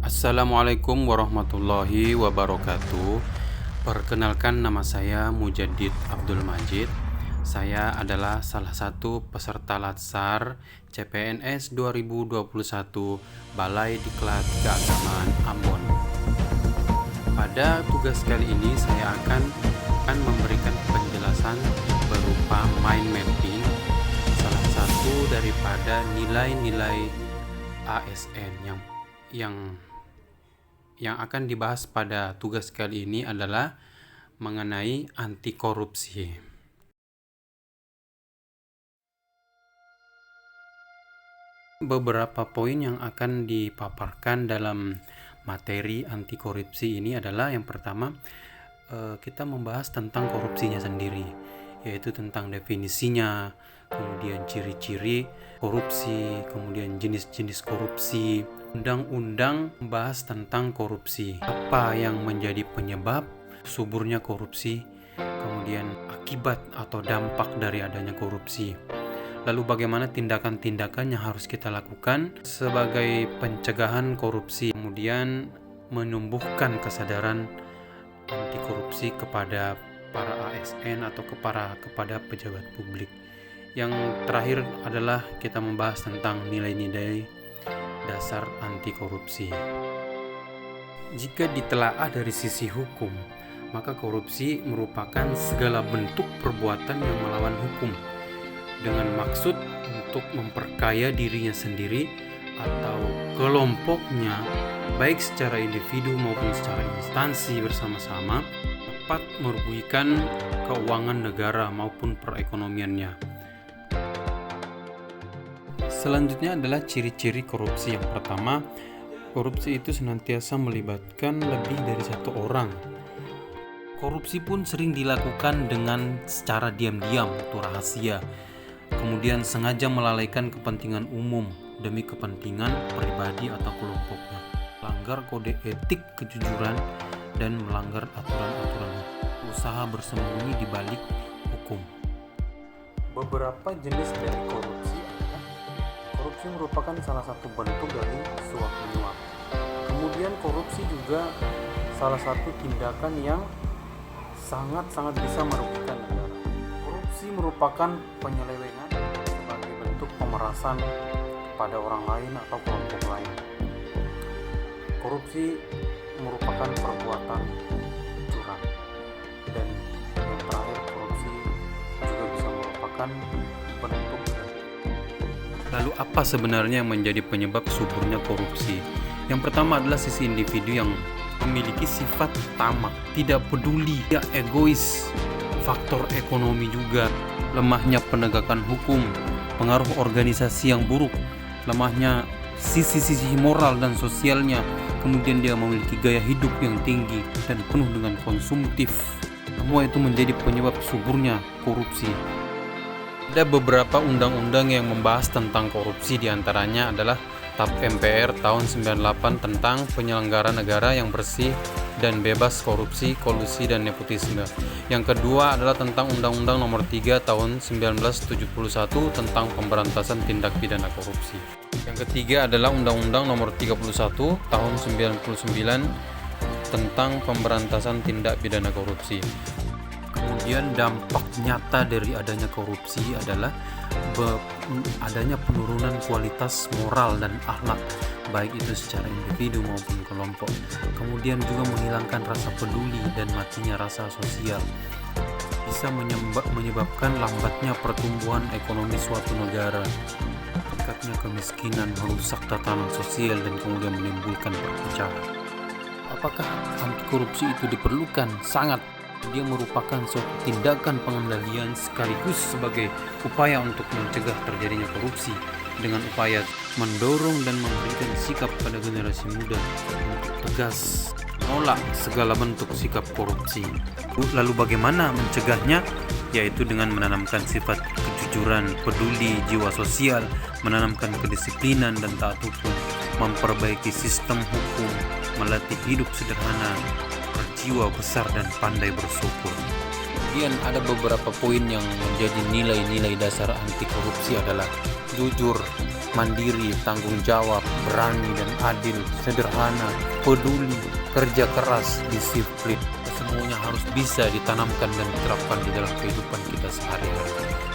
Assalamualaikum warahmatullahi wabarakatuh. Perkenalkan, nama saya Mujadid Abdul Majid. Saya adalah salah satu peserta Latsar CPNS 2021 Balai Diklat Keagamaan Ambon. Pada tugas kali ini saya akan memberikan penjelasan berupa mind mapping, salah satu daripada nilai-nilai ASN yang akan dibahas pada tugas kali ini adalah mengenai anti korupsi. Beberapa poin yang akan dipaparkan dalam materi anti korupsi ini adalah yang pertama, kita membahas tentang korupsinya sendiri, yaitu tentang definisinya, kemudian ciri-ciri korupsi, kemudian jenis-jenis korupsi. Undang-undang membahas tentang korupsi, apa yang menjadi penyebab suburnya korupsi, kemudian akibat atau dampak dari adanya korupsi. Lalu bagaimana tindakan-tindakan yang harus kita lakukan sebagai pencegahan korupsi, kemudian menumbuhkan kesadaran anti korupsi kepada para ASN atau kepada pejabat publik. Yang terakhir adalah kita membahas tentang nilai-nilai dasar anti korupsi. Jika ditelaah dari sisi hukum, maka korupsi merupakan segala bentuk perbuatan yang melawan hukum dengan maksud untuk memperkaya dirinya sendiri atau kelompoknya, baik secara individu maupun secara instansi bersama-sama, dapat merugikan keuangan negara maupun perekonomiannya. Selanjutnya adalah ciri-ciri korupsi. Yang pertama, korupsi itu senantiasa melibatkan lebih dari satu orang. Korupsi pun sering dilakukan dengan secara diam-diam atau rahasia, kemudian sengaja melalaikan kepentingan umum demi kepentingan pribadi atau kelompoknya, melanggar kode etik kejujuran, dan melanggar aturan-aturan usaha bersembunyi di balik hukum. Beberapa jenis dari korupsi adalah korupsi merupakan salah satu bentuk dari suap menyuap. Kemudian korupsi juga salah satu tindakan yang sangat-sangat bisa merugikan negara. Korupsi merupakan penyelewengan sebagai bentuk pemerasan pada orang lain atau kelompok lain. Korupsi merupakan perbuatan curang, dan yang terakhir, korupsi juga bisa merupakan bentuk. Lalu apa sebenarnya yang menjadi penyebab suburnya korupsi? Yang pertama adalah sisi individu yang memiliki sifat tamak, tidak peduli, tidak egois. Faktor ekonomi juga, lemahnya penegakan hukum, pengaruh organisasi yang buruk, lemahnya sisi-sisi moral dan sosialnya, kemudian dia memiliki gaya hidup yang tinggi dan penuh dengan konsumtif. Semua itu menjadi penyebab suburnya korupsi. Ada beberapa undang-undang yang membahas tentang korupsi, diantaranya adalah TAP MPR tahun 98 tentang penyelenggaraan negara yang bersih dan bebas korupsi, kolusi, dan nepotisme. Yang kedua adalah tentang Undang-Undang Nomor 3 tahun 1971 tentang pemberantasan tindak pidana korupsi. Yang ketiga adalah Undang-Undang Nomor 31 tahun 99 tentang pemberantasan tindak pidana korupsi. Kemudian dampak nyata dari adanya korupsi adalah adanya penurunan kualitas moral dan akhlak, baik itu secara individu maupun kelompok. Kemudian juga menghilangkan rasa peduli dan matinya rasa sosial. Bisa menyebabkan lambatnya pertumbuhan ekonomi suatu negara, meningkatnya kemiskinan, merusak tatanan sosial, dan kemudian menimbulkan perpecahan. Apakah anti korupsi itu diperlukan? Sangat. Dia merupakan suatu tindakan pengendalian sekaligus sebagai upaya untuk mencegah terjadinya korupsi, dengan upaya mendorong dan memberikan sikap pada generasi muda untuk tegas menolak segala bentuk sikap korupsi. Lalu bagaimana mencegahnya? Yaitu dengan menanamkan sifat kejujuran, peduli, jiwa sosial, menanamkan kedisiplinan dan taat hukum, memperbaiki sistem hukum, melatih hidup sederhana, berjiwa besar, dan pandai bersyukur. Kemudian ada beberapa poin yang menjadi nilai-nilai dasar anti korupsi adalah jujur, mandiri, tanggung jawab, berani dan adil, sederhana, peduli, kerja keras, disiplin. Semuanya harus bisa ditanamkan dan diterapkan di dalam kehidupan kita sehari-hari.